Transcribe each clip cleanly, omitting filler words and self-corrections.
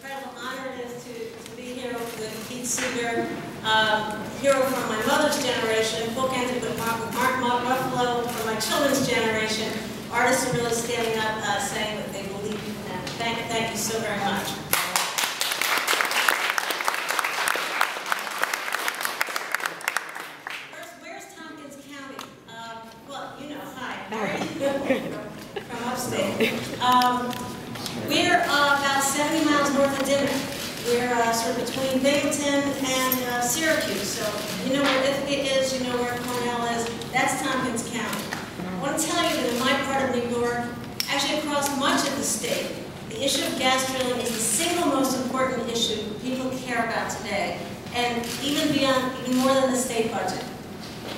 incredible honor it is to be here with Pete Seeger, hero from my mother's generation, bookended with Mark Ruffalo from my children's generation. Artists are really standing up, saying that they believe in that. Thank you so very much. First, where's Thompkins County? Well, you know, hi. From upstate. We're about 70 miles north of Dimmock. We're sort of between Binghamton and Syracuse. So you know where Ithaca is, you know where Cornell is. That's Thompkins County. I want to tell you that in my part of New York, actually across much of the state, the issue of gas drilling is the single most important issue people care about today, and even more than the state budget.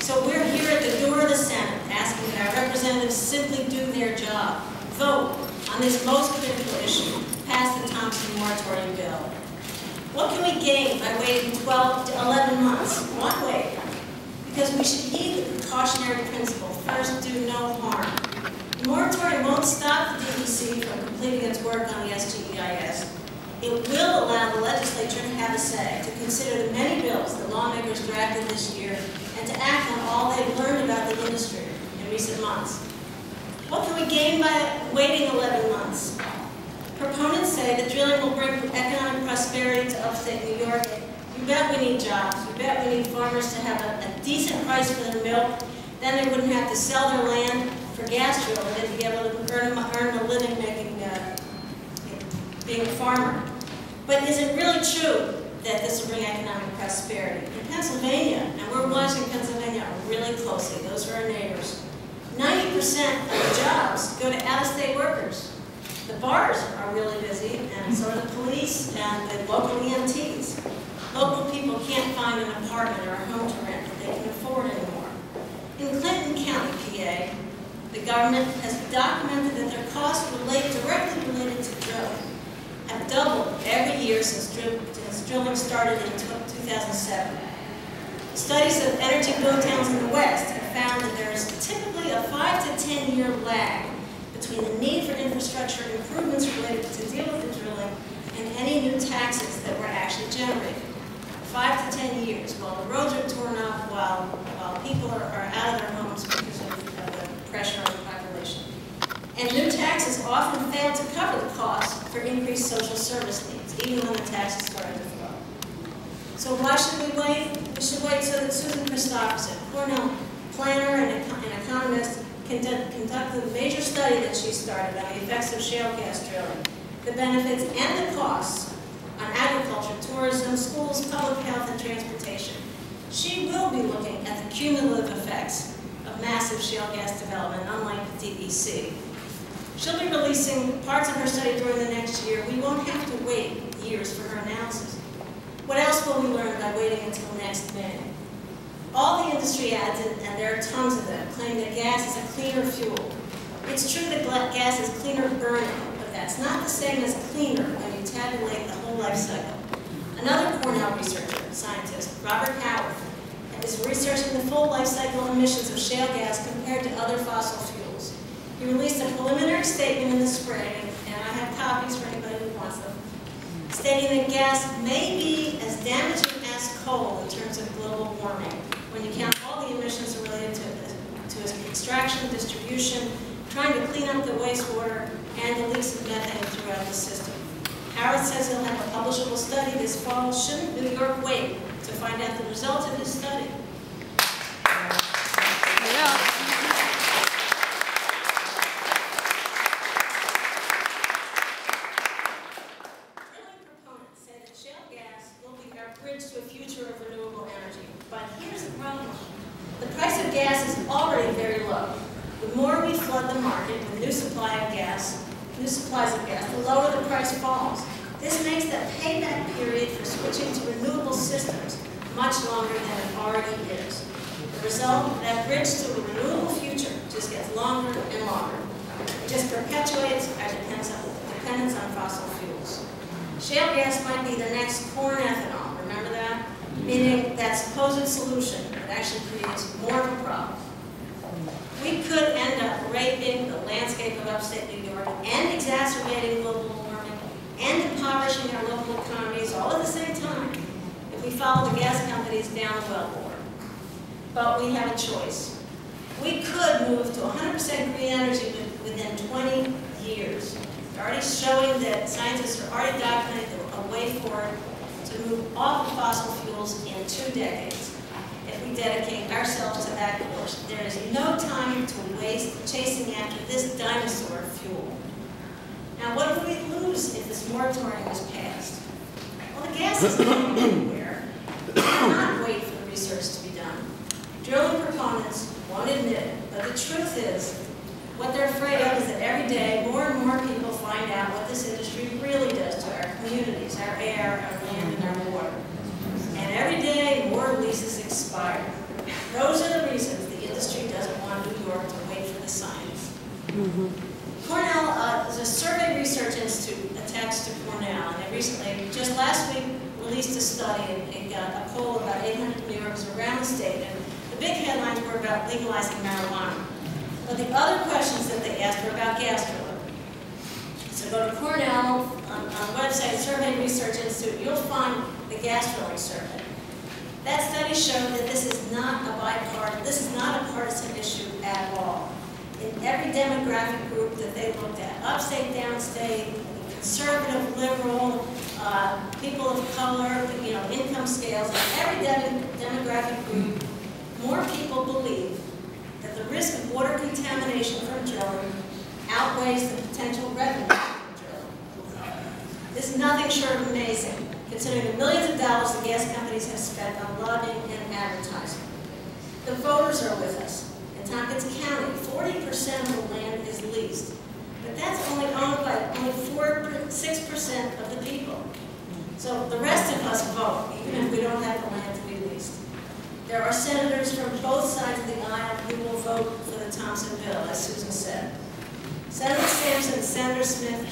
So we're here at the door of the Senate asking that our representatives simply do their job. Vote on this most critical issue, pass the Thompson moratorium bill. What can we gain by waiting 12 to 11 months? One way, because we should heed the precautionary principle, first do no harm. The moratorium won't stop the DEC from completing its work on the SGEIS. It will allow the legislature to have a say, to consider the many bills that lawmakers drafted this year, and to act on all they've learned about the industry in recent months. What can we gain by waiting 11 months? Proponents say that drilling will bring economic prosperity to upstate New York. You bet we need jobs. You bet we need farmers to have a decent price for their milk. Then they wouldn't have to sell their land for gas drilling. They'd be able to earn a living being a farmer. But is it really true that this will bring economic prosperity? In Pennsylvania, and we're watching Pennsylvania really closely, those are our neighbors, 90% of the jobs go to out-of-state workers. The bars are really busy, and so are the police and the local EMTs. Local people can't find an apartment or a home to rent that they can afford anymore. In Clinton County, PA, the government has documented that their costs directly related to drilling have doubled every year since drilling started in 2007. Studies of energy boom towns in the West have found that there is typically a 5 to 10 year lag between the need for infrastructure improvements related to deal with the drilling and any new taxes that were actually generated. 5 to 10 years, while the roads are torn up, while people are out of their homes because of the pressure on the population. And new taxes often fail to cover the costs for increased social service needs, even when the taxes start to flow. So why should we wait? We should wait so that Susan Christopherson, Cornell planner and economist, can conduct the major study that she started on the effects of shale gas drilling, the benefits and the costs on agriculture, tourism, schools, public health, and transportation. She will be looking at the cumulative effects of massive shale gas development, unlike the DEC. She'll be releasing parts of her study during the next year. We won't have to wait years for her analysis. What else will we learn by waiting until next May? All the industry ads, and there are tons of them, claim that gas is a cleaner fuel. It's true that gas is cleaner burning, but that's not the same as cleaner when you tabulate the whole life cycle. Another Cornell researcher, scientist, Robert Howarth, is researching the full life cycle emissions of shale gas compared to other fossil fuels. He released a preliminary statement in the spring, and I have copies for anybody who wants them, stating that gas may be as damaging as coal in terms of global warming, when you count all the emissions related to its extraction, distribution, trying to clean up the wastewater, and the leaks of methane throughout the system. Howard says he'll have a publishable study this fall. Shouldn't New York wait to find out the results of his study? Drilling proponents say that shale gas will be our bridge to a future of renewable energy. But here's the problem. The price of gas is already very low. The more we flood the market with new supplies of gas, the lower the price falls. This makes the payback period for switching to renewable systems much longer than it already is. The result, that bridge to a renewable future just gets longer and longer. It just perpetuates our dependence on fossil fuels. Shale gas might be the next corn ethanol, remember that? Meaning that supposed solution that actually creates more of a problem. We could end up raping the landscape of upstate New York and exacerbating global warming and impoverishing our local economies all at the same time if we follow the gas companies down the wellbore. But we have a choice. We could move to 100% green energy within 20 years. They're already showing that scientists are already documenting a way forward to move off of fossil fuels in 2 decades. If we dedicate ourselves to that course, there is no time to waste chasing after this dinosaur fuel. Now, what do we lose if this moratorium is passed? Well, the gas is not going anywhere. We cannot wait for the research to be done. Drilling proponents won't admit it, but the truth is, what they're afraid of is that every day more and more people find out what this industry really does to our communities, our air, our land, and our water. And every day more leases expire. Those are the reasons the industry doesn't want New York to wait for the science. Cornell is a survey research institute attached to Cornell, and they recently, just last week, released a study and got a poll of about 800 New Yorkers around the state. And the big headlines were about legalizing marijuana. But the other questions that they asked were about gas drilling. So go to Cornell on the website, Survey Research Institute, you'll find the gas drilling survey. That study showed that this is not a partisan issue at all. In every demographic group that they looked at, upstate, downstate, conservative, liberal, people of color, income scales, in every demographic group, more people believe that the risk of water contamination from drilling outweighs the potential revenue from drilling. This is nothing short of amazing, considering the millions of dollars the gas companies have spent on lobbying and advertising. The voters are with us. In Thompkins County, 40% of the land is leased, but that's only owned by only 6% of the people. So the rest of us vote, even if we don't have the land to be leased. There are senators from both sides of the aisle who will vote for the Thompson bill, as Susan said. Senator Sampson and Senator Smith